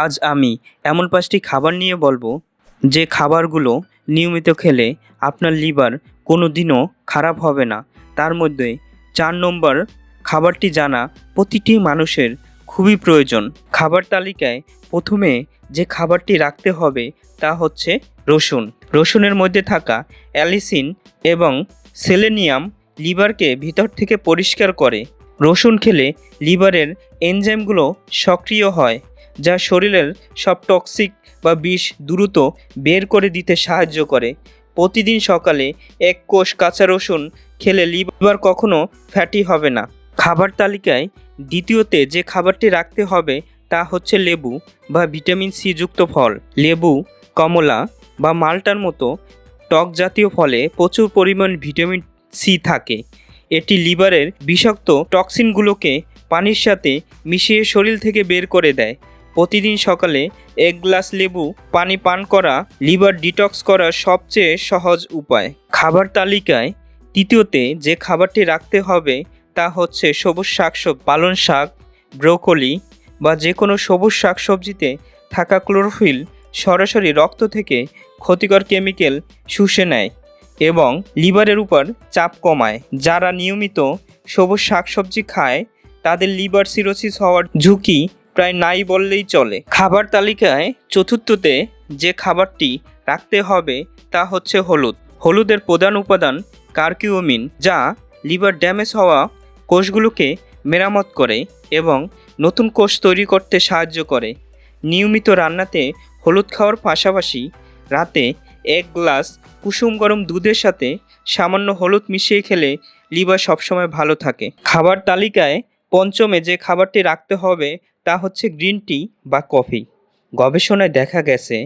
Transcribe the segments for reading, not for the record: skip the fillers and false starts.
আজ আমি এমন 5টি খাবার নিয়ে বলবো যে খাবারগুলো নিয়মিত খেলে আপনার লিভার কোনো দিনও খারাপ হবে না। তার মধ্যে 4 নম্বর খাবারটি জানা প্রতিটি মানুষের খুবই প্রয়োজন। খাবার তালিকায় প্রথমে যে খাবারটি রাখতে হবে তা হচ্ছে রসুন। রসুনের মধ্যে থাকা অ্যালিসিন এবং সেলেনিয়াম লিভারকে ভিতর থেকে পরিষ্কার করে। রসুন খেলে লিভারের এনজাইমগুলো সক্রিয় হয়, যা শরীরের সব টক্সিক বা বিষ দ্রুত বের করে দিতে সাহায্য করে। প্রতিদিন সকালে 1 কোষ কাঁচা রসুন খেলে লিভার কখনো ফ্যাটি হবে না। খাবার তালিকায় দ্বিতীয়তে যে খাবারটি রাখতে হবে তা হচ্ছে লেবু বা ভিটামিন সি যুক্ত ফল। লেবু, কমলা বা মাল্টার মতো টক জাতীয় ফলে প্রচুর পরিমাণ ভিটামিন সি থাকে। এটি লিভারের বিষাক্ত টক্সিনগুলোকে পানির সাথে মিশিয়ে শরীর থেকে বের করে দেয়। প্রতিদিন সকালে 1 গ্লাস লেবু পানি পান করা লিভার ডিটক্স করার সবচেয়ে সহজ উপায়। খাবার তালিকায় তৃতীয়তে যে খাবারটি রাখতে হবে তা হচ্ছে সবুজ শাকসবজি। পালং শাক, ব্রোকলি বা যে কোনো সবুজ শাকসবজিতে থাকা ক্লোরোফিল সরাসরি রক্ত থেকে ক্ষতিকর কেমিক্যাল শুষে নেয় এবং লিভারের উপর চাপ কমায়। যারা নিয়মিত সবুজ শাকসবজি খায় তাদের লিভার সিরোসিস হওয়ার ঝুঁকি প্রায় নাই বললেই চলে। খাবার তালিকায় চতুর্থতে যে খাবারটি রাখতে হবে তা হচ্ছে হলুদ। হলুদের প্রধান উপাদান কারকিউমিন, যা লিভার ড্যামেজ হওয়া কোষগুলোকে মেরামত করে এবং নতুন কোষ তৈরি করতে সাহায্য করে। নিয়মিত রান্নাতে হলুদ খাওয়ার পাশাপাশি রাতে 1 গ্লাস কুসুম গরম দুধের সাথে সামান্য হলুদ মিশিয়ে খেলে লিভার সবসময় ভালো থাকে। খাবার তালিকায় পঞ্চমে যে খাবারটি রাখতে হবে তা হচ্ছে গ্রিন টি বা কফি। গবেষণায় দেখা গেছে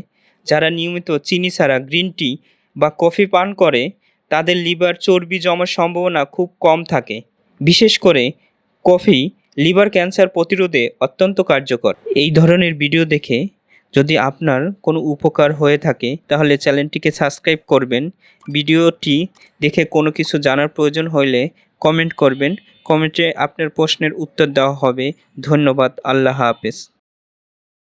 যারা নিয়মিত চিনি ছাড়া গ্রিন টি বা কফি পান করে তাদের লিভার চর্বি জমার সম্ভাবনা খুব কম থাকে। বিশেষ করে কফি লিভার ক্যান্সার প্রতিরোধে অত্যন্ত কার্যকর। এই ধরনের ভিডিও দেখে যদি আপনার কোনো উপকার হয়ে থাকে তাহলে চ্যানেলটিকে সাবস্ক্রাইব করবেন। ভিডিওটি দেখে কোনো কিছু জানার প্রয়োজন হলে কমেন্ট করবেন। কমেন্টে আপনার প্রশ্নের উত্তর দেওয়া হবে। ধন্যবাদ। আল্লাহ হাফেজ।